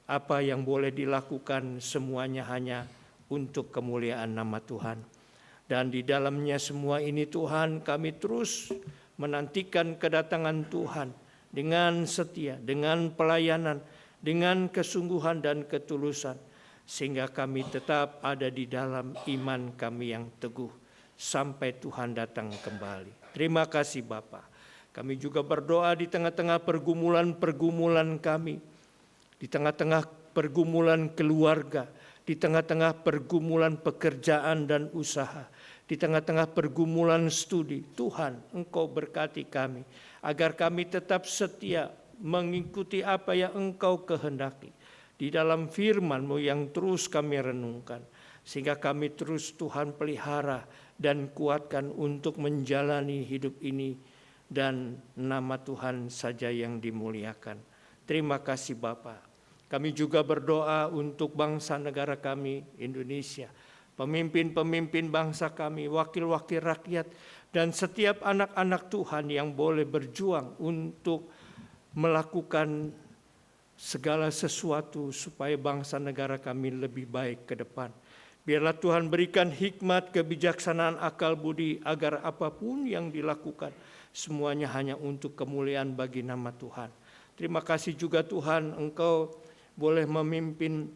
apa yang boleh dilakukan semuanya hanya untuk kemuliaan nama Tuhan. Dan di dalamnya semua ini Tuhan, kami terus menantikan kedatangan Tuhan dengan setia, dengan pelayanan, dengan kesungguhan dan ketulusan, sehingga kami tetap ada di dalam iman kami yang teguh sampai Tuhan datang kembali. Terima kasih Bapa. Kami juga berdoa di tengah-tengah pergumulan-pergumulan kami, di tengah-tengah pergumulan keluarga, di tengah-tengah pergumulan pekerjaan dan usaha, di tengah-tengah pergumulan studi. Tuhan, Engkau berkati kami, agar kami tetap setia mengikuti apa yang Engkau kehendaki di dalam firman-Mu yang terus kami renungkan, sehingga kami terus Tuhan pelihara dan kuatkan untuk menjalani hidup ini, dan nama Tuhan saja yang dimuliakan. Terima kasih Bapa. Kami juga berdoa untuk bangsa negara kami, Indonesia, pemimpin-pemimpin bangsa kami, wakil-wakil rakyat, dan setiap anak-anak Tuhan yang boleh berjuang untuk melakukan segala sesuatu supaya bangsa negara kami lebih baik ke depan. Biarlah Tuhan berikan hikmat, kebijaksanaan, akal budi, agar apapun yang dilakukan semuanya hanya untuk kemuliaan bagi nama Tuhan. Terima kasih juga Tuhan, Engkau boleh memimpin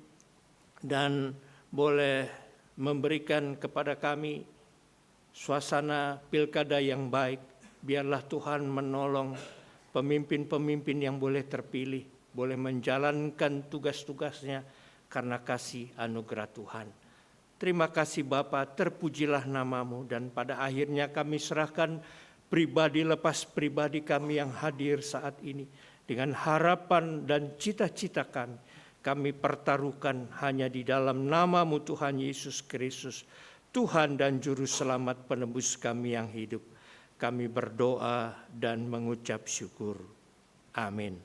dan boleh memberikan kepada kami suasana pilkada yang baik. Biarlah Tuhan menolong pemimpin-pemimpin yang boleh terpilih, boleh menjalankan tugas-tugasnya karena kasih anugerah Tuhan. Terima kasih Bapa, terpujilah nama-Mu, dan pada akhirnya kami serahkan pribadi lepas pribadi kami yang hadir saat ini. Dengan harapan dan cita-cita kami pertaruhkan hanya di dalam nama-Mu Tuhan Yesus Kristus, Tuhan dan Juru Selamat penebus kami yang hidup. Kami berdoa dan mengucap syukur. Amin.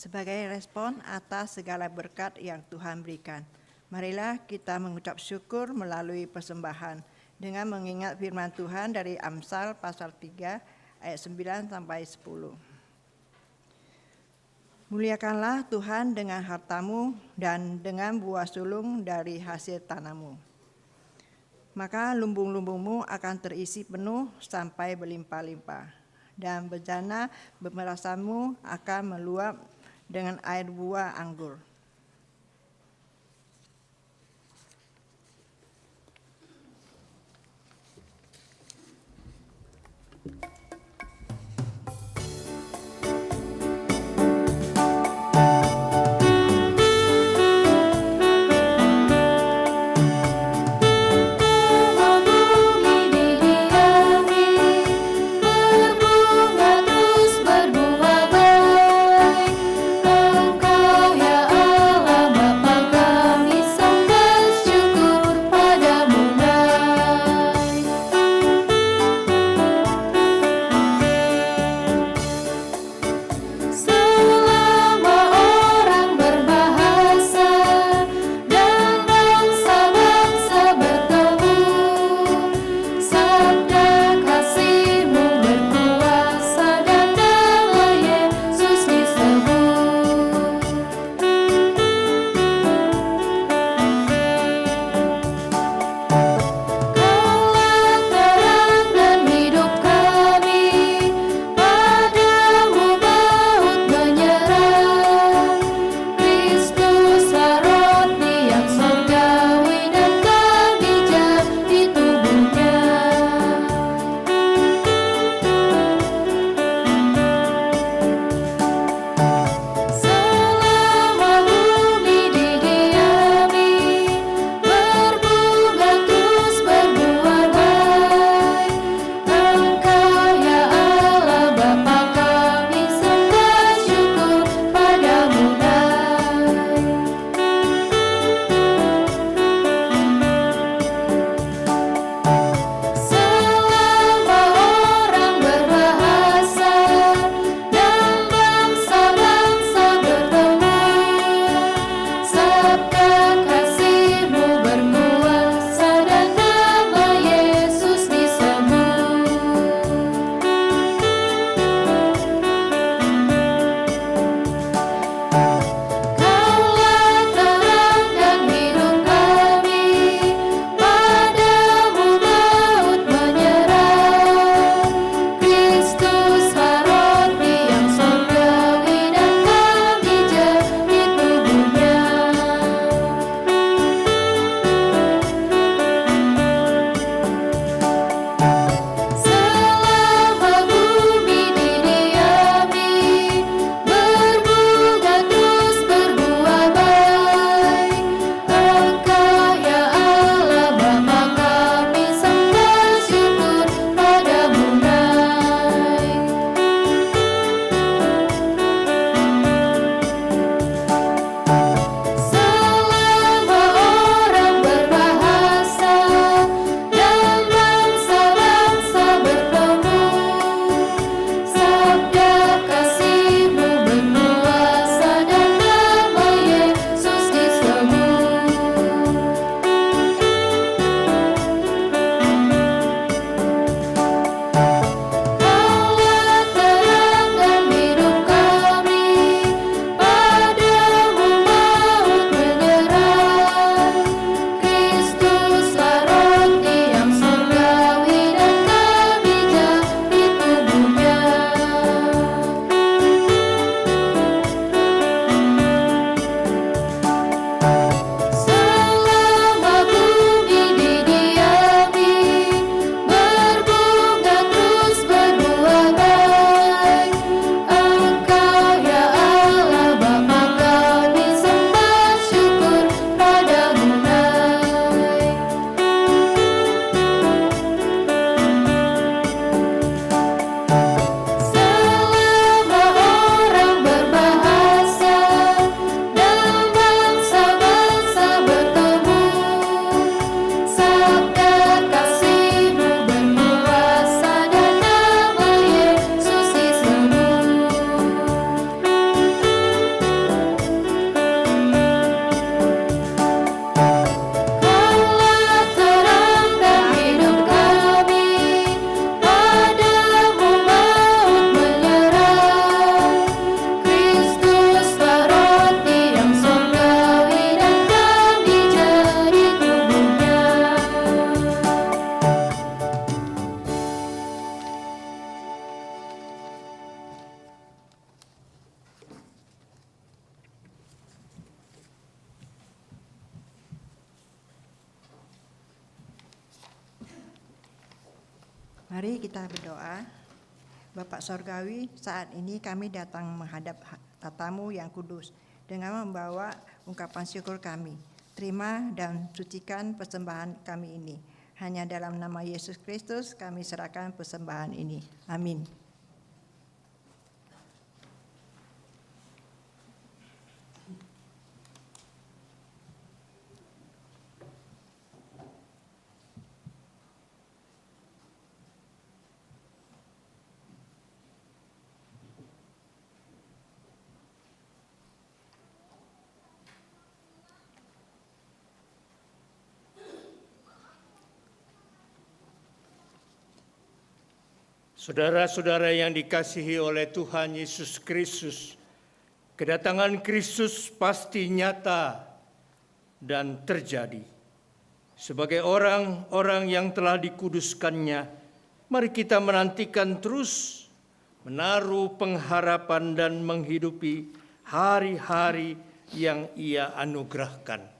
Sebagai respon atas segala berkat yang Tuhan berikan, marilah kita mengucap syukur melalui persembahan dengan mengingat firman Tuhan dari Amsal pasal 3 ayat 9 sampai 10. Muliakanlah Tuhan dengan hartamu dan dengan buah sulung dari hasil tanahmu. Maka lumbung-lumbungmu akan terisi penuh sampai berlimpah-limpah, dan bejana pemerasanmu akan meluap dengan air buah anggur. Berbunga terus berbunga baik, Engkau ya Mari kita berdoa. Bapak Sorgawi, saat ini kami datang menghadap tatamu yang kudus dengan membawa ungkapan syukur kami. Terima dan sucikan persembahan kami ini. Hanya dalam nama Yesus Kristus kami serahkan persembahan ini. Amin. Saudara-saudara yang dikasihi oleh Tuhan Yesus Kristus, kedatangan Kristus pasti nyata dan terjadi. Sebagai orang-orang yang telah dikuduskannya, mari kita menantikan terus, menaruh pengharapan dan menghidupi hari-hari yang Ia anugerahkan.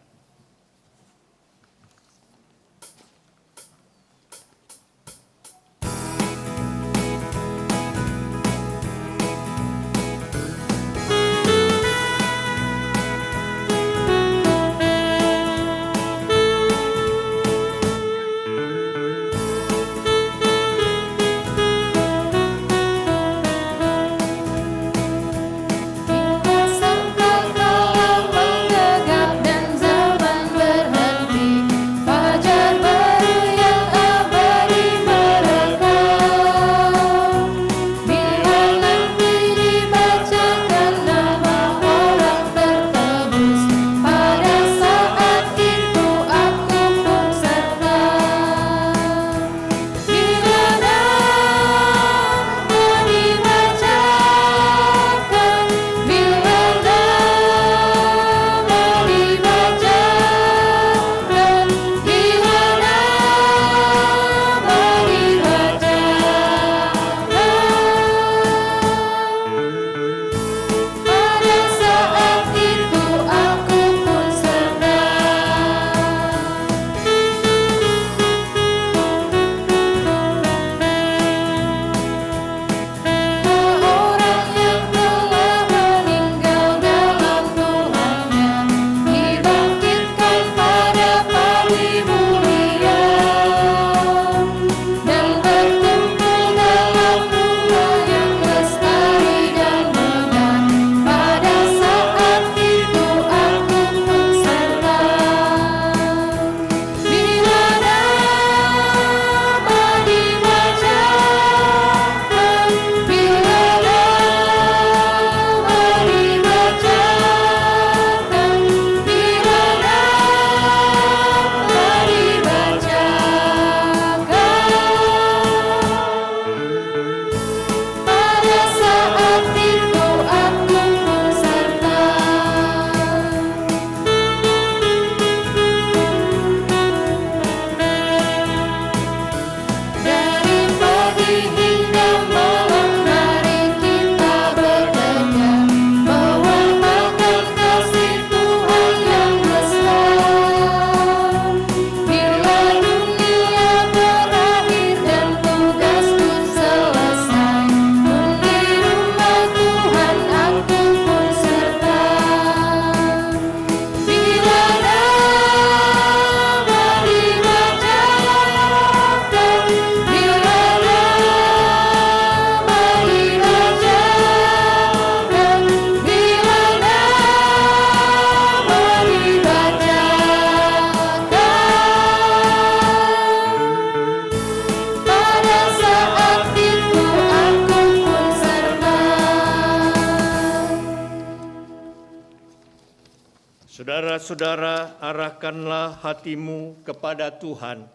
Saudara-saudara, arahkanlah hatimu kepada Tuhan.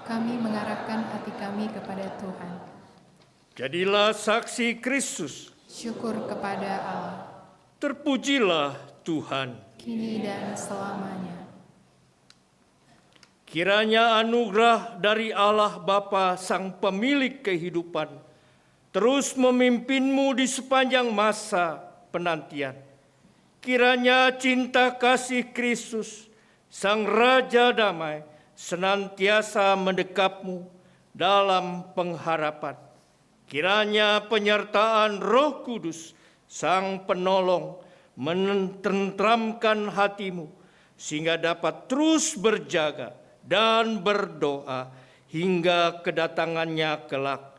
Kami mengarahkan hati kami kepada Tuhan. Jadilah saksi Kristus. Syukur kepada Allah, Terpujilah Tuhan. kini dan selamanya. Kiranya anugerah dari Allah Bapa Sang Pemilik kehidupan terus memimpinmu di sepanjang masa penantian. Kiranya cinta kasih Kristus, Sang Raja Damai, senantiasa mendekapmu dalam pengharapan. Kiranya penyertaan Roh Kudus, Sang Penolong, menenteramkan hatimu, sehingga dapat terus berjaga dan berdoa hingga kedatangannya kelak.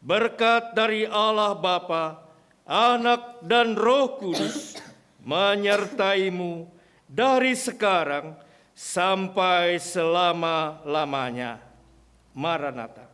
Berkat dari Allah Bapa, Anak dan Roh Kudus menyertaimu dari sekarang sampai selama-lamanya. Maranatha.